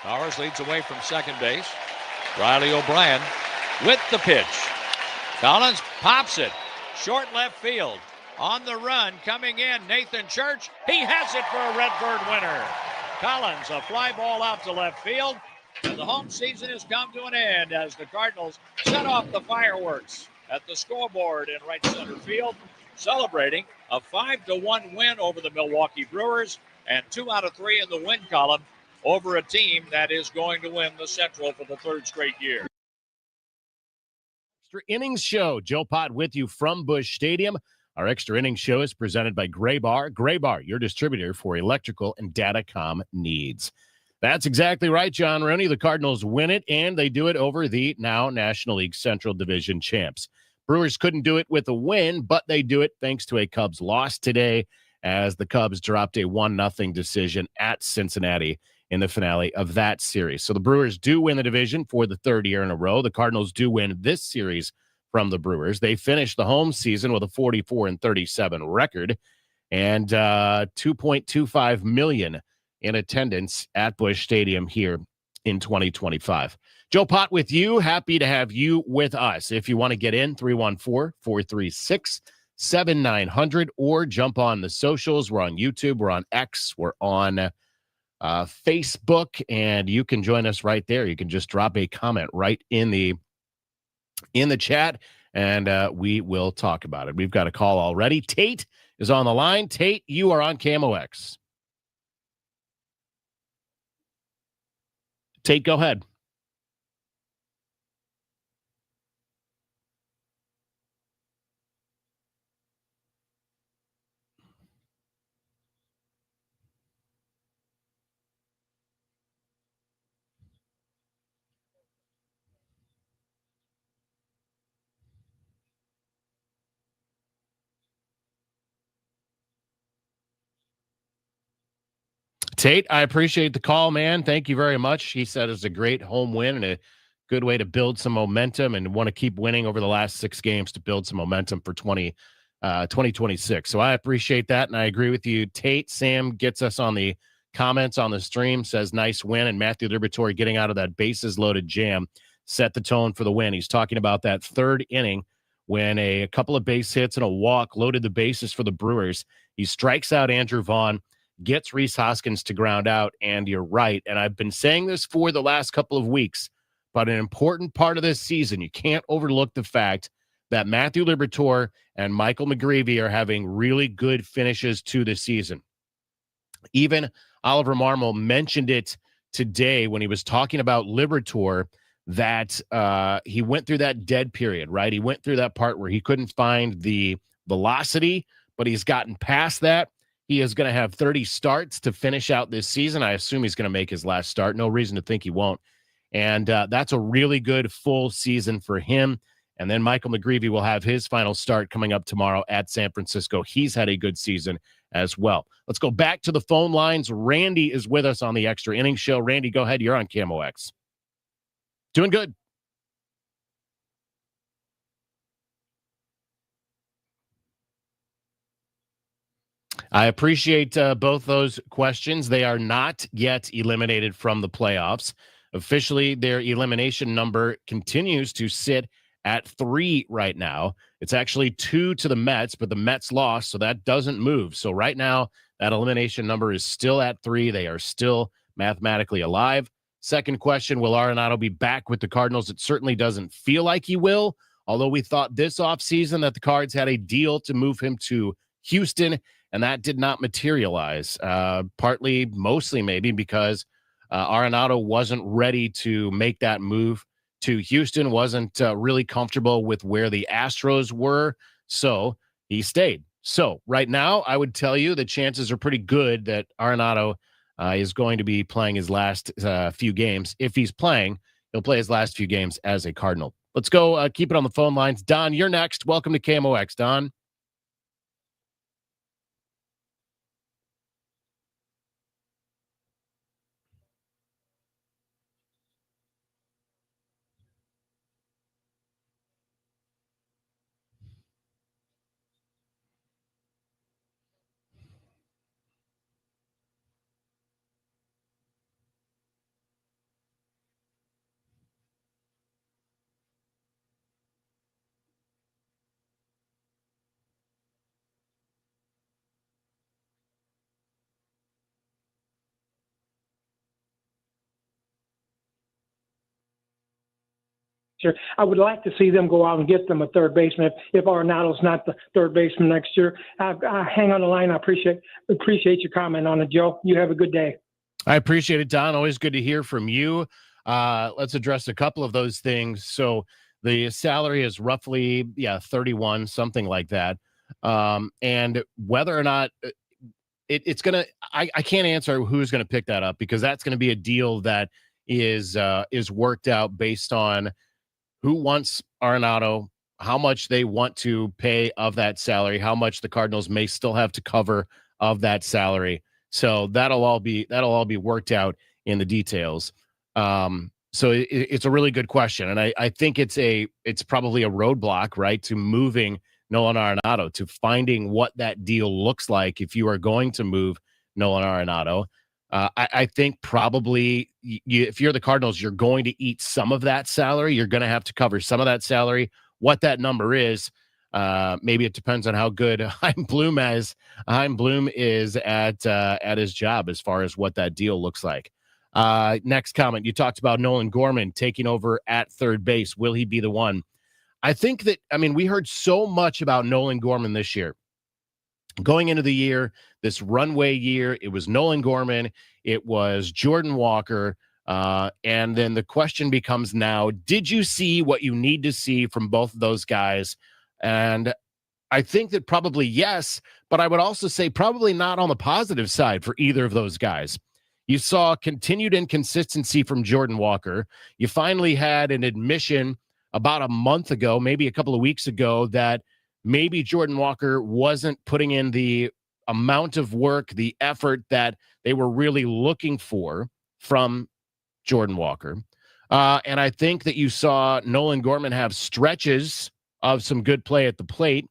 Powers leads away from second base. Riley O'Brien with the pitch. Collins pops it. Short left field. On the run, coming in, Nathan Church. He has it for a Redbird winner. Collins, a fly ball out to left field. And the home season has come to an end as the Cardinals set off the fireworks at the scoreboard in right center field, celebrating a 5-1 win over the Milwaukee Brewers and 2 out of 3 in the win column over a team that is going to win the Central for the third straight year. Extra Innings Show. Joe Pott with you from Busch Stadium. Our Extra Innings Show is presented by Gray Bar. Gray Bar, your distributor for electrical and datacom needs. That's exactly right, John Rooney. The Cardinals win it, and they do it over the now National League Central Division champs. Brewers couldn't do it with a win, but they do it thanks to a Cubs loss today as the Cubs dropped a 1-0 decision at Cincinnati in the finale of that series. So the Brewers do win the division for the third year in a row. The Cardinals do win this series from the Brewers. They finished the home season with a 44-37 record and 2.25 million in attendance at Busch Stadium here in 2025. Joe Pott with you. Happy to have you with us. If you want to get in, 314-436-7900 or jump on the socials. We're on YouTube. We're on X. We're on Facebook, and you can join us right there. You can just drop a comment right in the chat, and we will talk about it. We've got a call already. Tate is on the line. Tate, you are on KMOX. Tate, go ahead. Tate, I appreciate the call, man. Thank you very much. He said it's a great home win and a good way to build some momentum and want to keep winning over the last 6 games to build some momentum for 2026. So I appreciate that, and I agree with you. Tate, Sam gets us on the comments on the stream, says nice win, and Matthew Liberatore getting out of that bases-loaded jam set the tone for the win. He's talking about that third inning when a couple of base hits and a walk loaded the bases for the Brewers. He strikes out Andrew Vaughn, gets Rhys Hoskins to ground out, and you're right. And I've been saying this for the last couple of weeks, but an important part of this season, you can't overlook the fact that Matthew Liberatore and Michael McGreevy are having really good finishes to the season. Even Oliver Marmol mentioned it today when he was talking about Liberatore, that he went through that dead period, right? He went through that part where he couldn't find the velocity, but he's gotten past that. He is going to have 30 starts to finish out this season. I assume he's going to make his last start. No reason to think he won't. And that's a really good full season for him. And then Michael McGreevy will have his final start coming up tomorrow at San Francisco. He's had a good season as well. Let's go back to the phone lines. Randy is with us on the Extra Innings Show. Randy, go ahead. You're on KMOX. Doing good. I appreciate both those questions. They are not yet eliminated from the playoffs. Officially, their elimination number continues to sit at 3 right now. It's actually 2 to the Mets, but the Mets lost, so that doesn't move. So right now, that elimination number is still at 3. They are still mathematically alive. Second question, will Arenado be back with the Cardinals? It certainly doesn't feel like he will, although we thought this offseason that the Cards had a deal to move him to Houston, and that did not materialize, mostly maybe because Arenado wasn't ready to make that move to Houston, wasn't really comfortable with where the Astros were, so he stayed. So right now, I would tell you the chances are pretty good that Arenado is going to be playing his last few games. If he's playing, he'll play his last few games as a Cardinal. Let's go keep it on the phone lines. Don, you're next. Welcome to KMOX, Don. Sure. I would like to see them go out and get them a third baseman if Arenado's not the third baseman next year. I hang on the line. I appreciate your comment on it, Joe. You have a good day. I appreciate it, Don. Always good to hear from you. Let's address a couple of those things. So the salary is roughly 31, something like that. And whether or not it's gonna, I can't answer who's gonna pick that up, because that's gonna be a deal that is worked out based on who wants Arenado, how much they want to pay of that salary, how much the Cardinals may still have to cover of that salary. So that'll all be worked out in the details. So it's a really good question, and I think it's probably a roadblock, right, to moving Nolan Arenado, to finding what that deal looks like if you are going to move Nolan Arenado. I think probably if you're the Cardinals, you're going to eat some of that salary. You're going to have to cover some of that salary. What that number is, maybe it depends on how good Chaim Bloom is at his job as far as what that deal looks like. Next comment, you talked about Nolan Gorman taking over at third base. Will he be the one? I think that, we heard so much about Nolan Gorman this year. Going into the year, this runway year, it was Nolan Gorman, it was Jordan Walker, and then the question becomes now, did you see what you need to see from both of those guys? And I think that probably yes, but I would also say probably not on the positive side for either of those guys. You saw continued inconsistency from Jordan Walker. You finally had an admission about a month ago, maybe a couple of weeks ago, that maybe Jordan Walker wasn't putting in the amount of work, the effort that they were really looking for from Jordan Walker. And I think that you saw Nolan Gorman have stretches of some good play at the plate.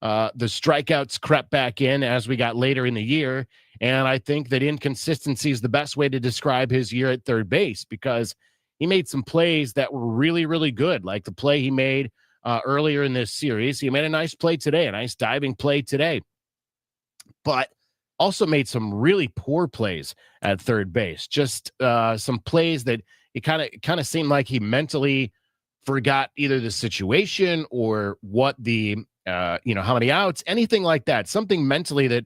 The strikeouts crept back in as we got later in the year. And I think that inconsistency is the best way to describe his year at third base, because he made some plays that were really, really good. Like the play he made earlier in this series. He made a nice play today, a nice diving play today, but also made some really poor plays at third base. Just some plays that it kind of seemed like he mentally forgot either the situation or what the how many outs, anything like that. Something mentally that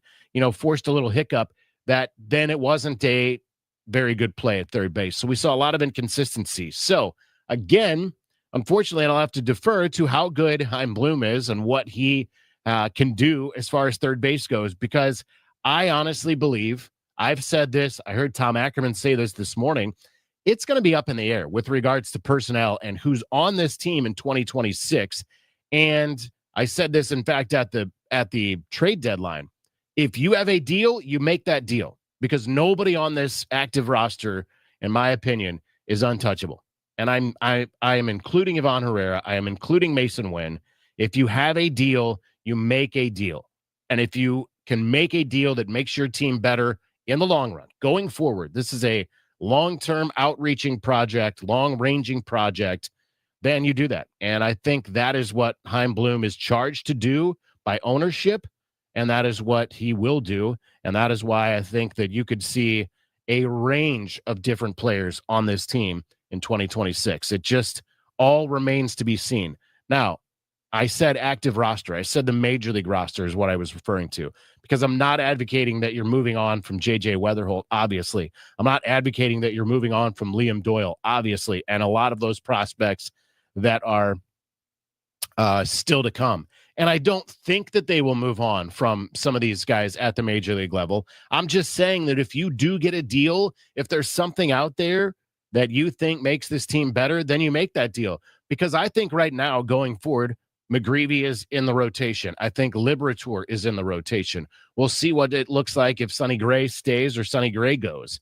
forced a little hiccup that then it wasn't a very good play at third base. So we saw a lot of inconsistency. So again, unfortunately, I'll have to defer to how good Chaim Bloom is and what he can do as far as third base goes, because I honestly believe, I've said this, I heard Tom Ackerman say this morning, it's going to be up in the air with regards to personnel and who's on this team in 2026. And I said this, in fact, at the trade deadline. If you have a deal, you make that deal, because nobody on this active roster, in my opinion, is untouchable. And I am including Ivan Herrera. I am including Mason Wynn. If you have a deal, you make a deal. And if you can make a deal that makes your team better in the long run, going forward, this is a long-term outreaching project, long-ranging project, then you do that. And I think that is what Chaim Bloom is charged to do by ownership, and that is what he will do. And that is why I think that you could see a range of different players on this team in 2026. It just all remains to be seen. Now, I said active roster. I said the major league roster is what I was referring to, because I'm not advocating that you're moving on from J.J. Weatherholt, obviously. I'm not advocating that you're moving on from Liam Doyle, obviously, and a lot of those prospects that are still to come. And I don't think that they will move on from some of these guys at the major league level. I'm just saying that if you do get a deal, if there's something out there that you think makes this team better, then you make that deal. Because I think right now, going forward, McGreevy is in the rotation. I think Liberator is in the rotation. We'll see what it looks like if Sonny Gray stays or Sonny Gray goes.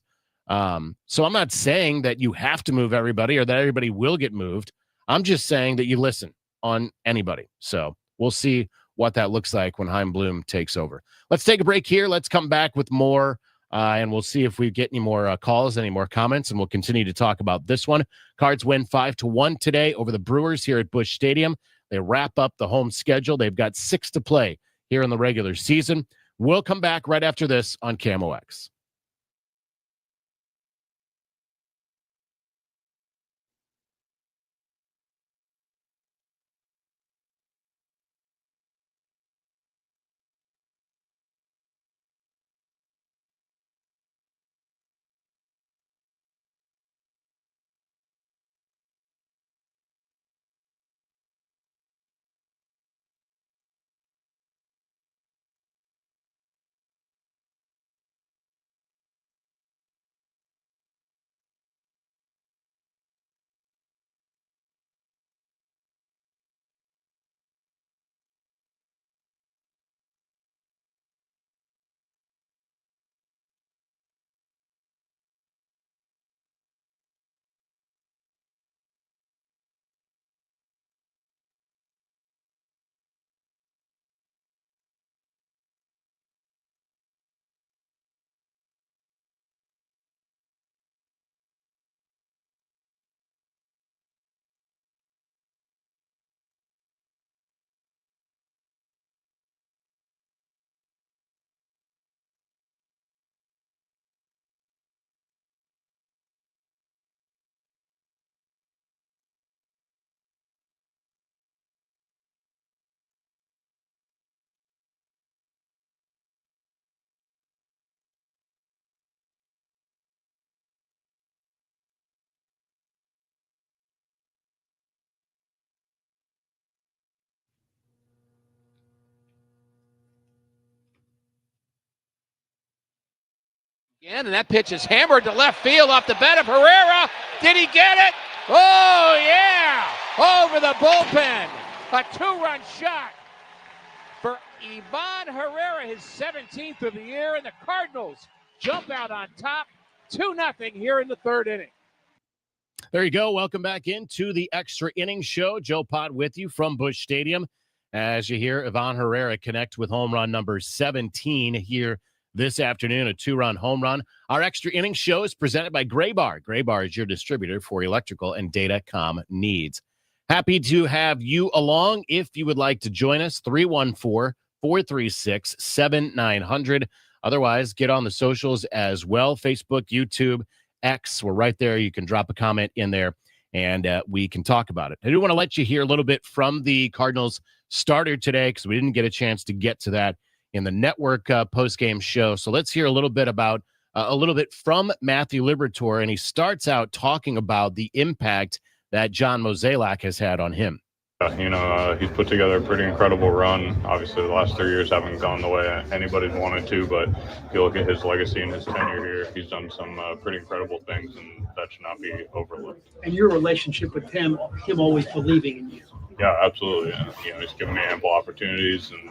So I'm not saying that you have to move everybody or that everybody will get moved. I'm just saying that you listen on anybody. So we'll see what that looks like when Chaim Bloom takes over. Let's take a break here. Let's come back with more, and we'll see if we get any more calls, any more comments, and we'll continue to talk about this one. Cards win 5-1 today over the Brewers here at Busch Stadium. They wrap up the home schedule. They've got 6 to play here in the regular season. We'll come back right after this on KMOX. And that pitch is hammered to left field off the bat of Herrera. Did he get it? Oh, yeah! Over the bullpen. A 2-run shot for Ivan Herrera, his 17th of the year, and the Cardinals jump out on top 2-0 here in the third inning. There you go. Welcome back into the Extra Innings Show. Joe Pott with you from Busch Stadium. As you hear Ivan Herrera connect with home run number 17 here this afternoon, a 2-run home run. Our Extra Innings Show is presented by Graybar. Graybar is your distributor for electrical and datacom needs. Happy to have you along. If you would like to join us, 314-436-7900. Otherwise, get on the socials as well. Facebook, YouTube, X. We're right there. You can drop a comment in there, and we can talk about it. I do want to let you hear a little bit from the Cardinals starter today because we didn't get a chance to get to that in the network post-game show. So let's hear a little bit from Matthew Liberatore, and he starts out talking about the impact that John Mozeliak has had on him. He's put together a pretty incredible run. Obviously, the last 3 years haven't gone the way anybody's wanted to, but if you look at his legacy and his tenure here, he's done some pretty incredible things, and that should not be overlooked. And your relationship with him always believing in you. Yeah, absolutely. And, he's given me ample opportunities, and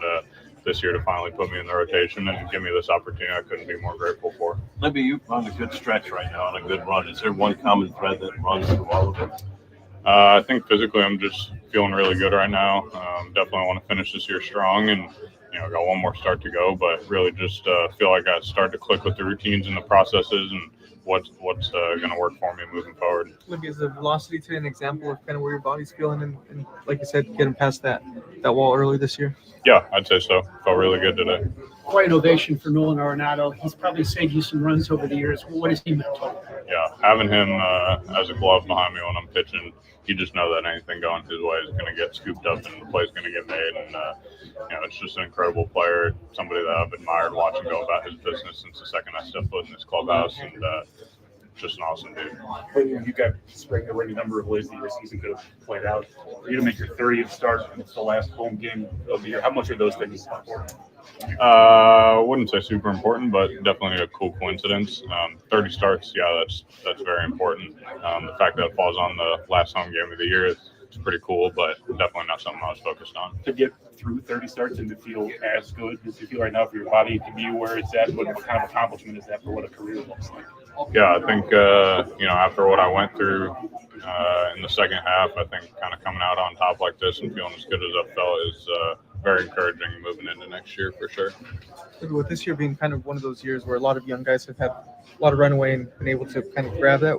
this year to finally put me in the rotation and give me this opportunity, I couldn't be more grateful for. Libby, you're on a good stretch right now, on a good run. Is there one common thread that runs through all of it? I think physically I'm just feeling really good right now. Definitely want to finish this year strong, and got one more start to go, but really just feel like I started to click with the routines and the processes and what's going to work for me moving forward. Libby, is the velocity today an example of kind of where your body's feeling and like you said, getting past that wall early this year? Yeah, I'd say so. Felt really good today. Quite an ovation for Nolan Arenado. He's probably saved you some runs over the years. What has he meant to you? Yeah, having him as a glove behind me when I'm pitching, you just know that anything going his way is going to get scooped up and the play's going to get made. And, it's just an incredible player, somebody that I've admired watching go about his business since the second I stepped foot in this clubhouse. And just an awesome dude. You got spraying a ready number of ways that your season could have played out. For you to make your 30th start, and it's the last home game of the year, how much are those things important? I wouldn't say super important, but definitely a cool coincidence. 30 starts, yeah, that's very important. The fact that it falls on the last home game of the year is pretty cool, but definitely not something I was focused on. To get through 30 starts and to feel as good as you feel right now for your body to be where it's at, what kind of accomplishment is that for what a career looks like? Yeah, I think, after what I went through in the second half, I think kind of coming out on top like this and feeling as good as I felt is very encouraging moving into next year for sure. With this year being kind of one of those years where a lot of young guys have had a lot of runaway and been able to kind of grab that,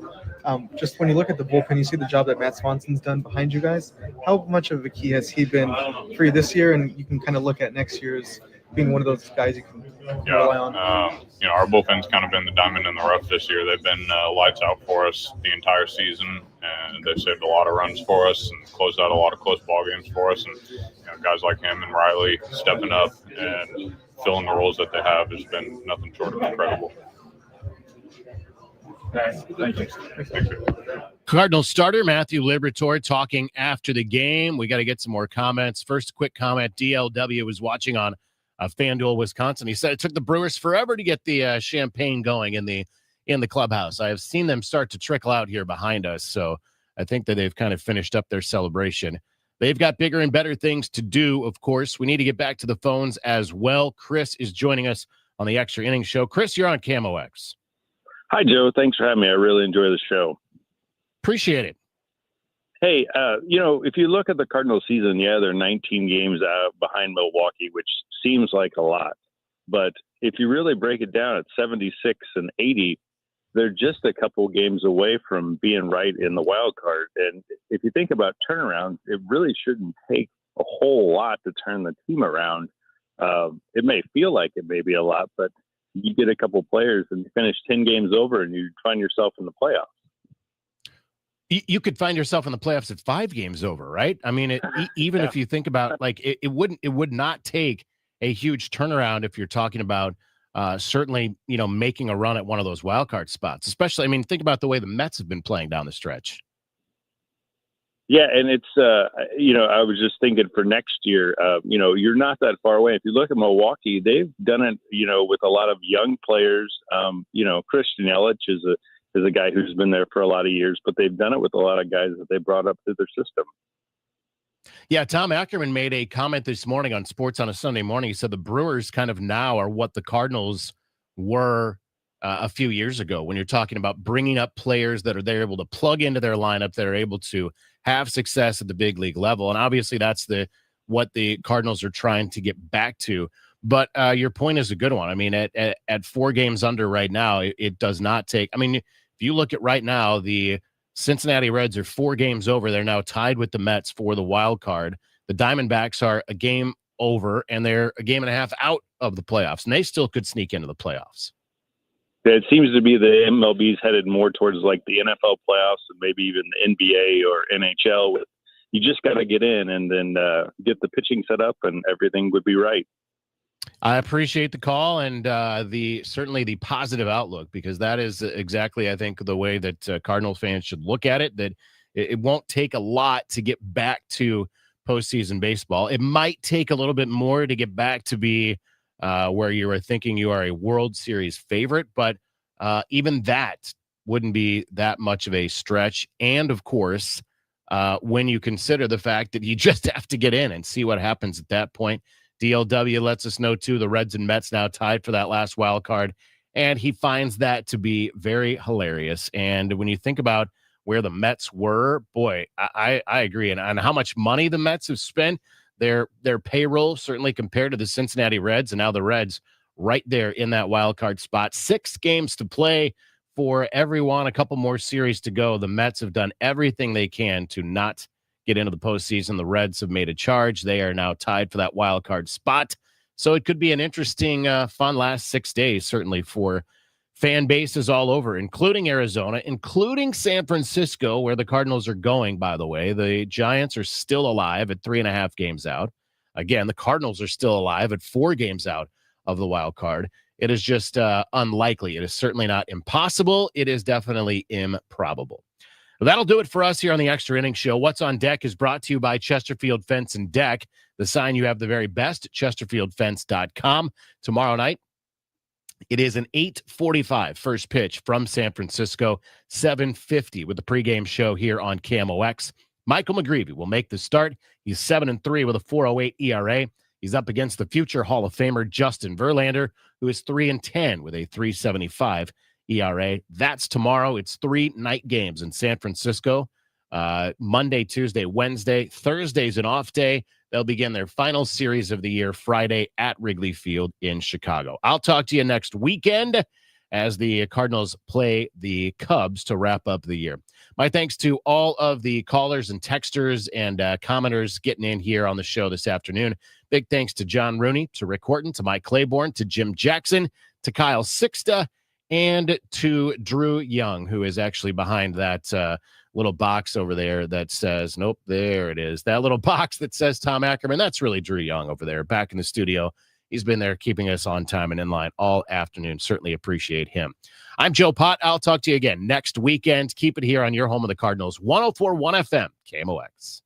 just when you look at the bullpen, you see the job that Matt Swanson's done behind you guys. How much of a key has he been for you this year? And you can kind of look at next year as being one of those guys you can rely on. Our bullpen's kind of been the diamond in the rough this year. They've been lights out for us the entire season, and they've saved a lot of runs for us and closed out a lot of close ball games for us. And guys like him and Riley stepping up and filling the roles that they have has been nothing short of incredible. Thank you. Cardinals starter Matthew Liberatore talking after the game. We got to get some more comments. First, quick comment. DLW was watching on FanDuel, Wisconsin. He said it took the Brewers forever to get the champagne going in the clubhouse. I have seen them start to trickle out here behind us, so I think that they've kind of finished up their celebration. They've got bigger and better things to do, of course. We need to get back to the phones as well. Chris is joining us on the Extra Innings Show. Chris, you're on KMOX. Hi, Joe. Thanks for having me. I really enjoy the show. Appreciate it. Hey, if you look at the Cardinals season, they're 19 games behind Milwaukee, which seems like a lot. But if you really break it down at 76 and 80, they're just a couple games away from being right in the wild card. And if you think about turnarounds, it really shouldn't take a whole lot to turn the team around. It may feel like it may be a lot, but you get a couple players and you finish 10 games over and you find yourself in the playoffs. You could find yourself in the playoffs at 5 games over, right? I mean, even if you think about it would not take a huge turnaround if you're talking about certainly, making a run at one of those wild card spots, especially, think about the way the Mets have been playing down the stretch. Yeah, and it's I was just thinking for next year, you're not that far away. If you look at Milwaukee, they've done it, with a lot of young players. Christian Yelich is a guy who's been there for a lot of years, but they've done it with a lot of guys that they brought up through their system. Yeah, Tom Ackerman made a comment this morning on Sports on a Sunday Morning. He said the Brewers kind of now are what the Cardinals were a few years ago when you're talking about bringing up players that they're able to plug into their lineup, that are able to have success at the big league level. And obviously that's what the Cardinals are trying to get back to. But your point is a good one. I mean, at 4 games under right now, it does not take. I mean, if you look at right now, the Cincinnati Reds are 4 games over. They're now tied with the Mets for the wild card. The Diamondbacks are a game over, and they're a game and a half out of the playoffs, and they still could sneak into the playoffs. It seems to be the MLB's headed more towards like the NFL playoffs and maybe even the NBA or NHL. You just got to get in and then get the pitching set up, and everything would be right. I appreciate the call and certainly the positive outlook, because that is exactly, I think, the way that Cardinal fans should look at it, that it won't take a lot to get back to postseason baseball. It might take a little bit more to get back to be where you are thinking you are a World Series favorite, but even that wouldn't be that much of a stretch. And of course, when you consider the fact that you just have to get in and see what happens at that point. DLW lets us know too, the Reds and Mets now tied for that last wild card, and he finds that to be very hilarious. And when you think about where the Mets were, boy, I agree. And how much money the Mets have spent, their payroll certainly compared to the Cincinnati Reds, and now the Reds right there in that wild card spot. 6 games to play for everyone, a couple more series to go. The Mets have done everything they can to not get into the postseason. The Reds have made a charge. They are now tied for that wild card spot. So it could be an interesting, fun last 6 days, certainly for fan bases all over, including Arizona, including San Francisco, where the Cardinals are going, by the way. The Giants are still alive at 3.5 games out. Again, the Cardinals are still alive at 4 games out of the wild card. It is just unlikely. It is certainly not impossible. It is definitely improbable. Well, that'll do it for us here on the Extra Innings Show. What's on Deck is brought to you by Chesterfield Fence and Deck, the sign you have the very best at chesterfieldfence.com. Tomorrow night, it is an 8:45 first pitch from San Francisco, 7:50 with the pregame show here on KMOX. Michael McGreevy will make the start. He's 7-3 with a 4.08 ERA. He's up against the future Hall of Famer Justin Verlander, who is 3-10 with a 3.75 ERA. That's tomorrow. It's 3 night games in San Francisco. Monday, Tuesday, Wednesday. Thursday's an off day. They'll begin their final series of the year Friday at Wrigley Field in Chicago. I'll talk to you next weekend as the Cardinals play the Cubs to wrap up the year. My thanks to all of the callers and texters and commenters getting in here on the show this afternoon. Big thanks to John Rooney, to Rick Horton, to Mike Claiborne, to Jim Jackson, to Kyle Sixta, and to Drew Young, who is actually behind that little box over there that says, nope, there it is. That little box that says Tom Ackerman, that's really Drew Young over there back in the studio. He's been there keeping us on time and in line all afternoon. Certainly appreciate him. I'm Joe Pott. I'll talk to you again next weekend. Keep it here on your home of the Cardinals, 104.1 FM, KMOX.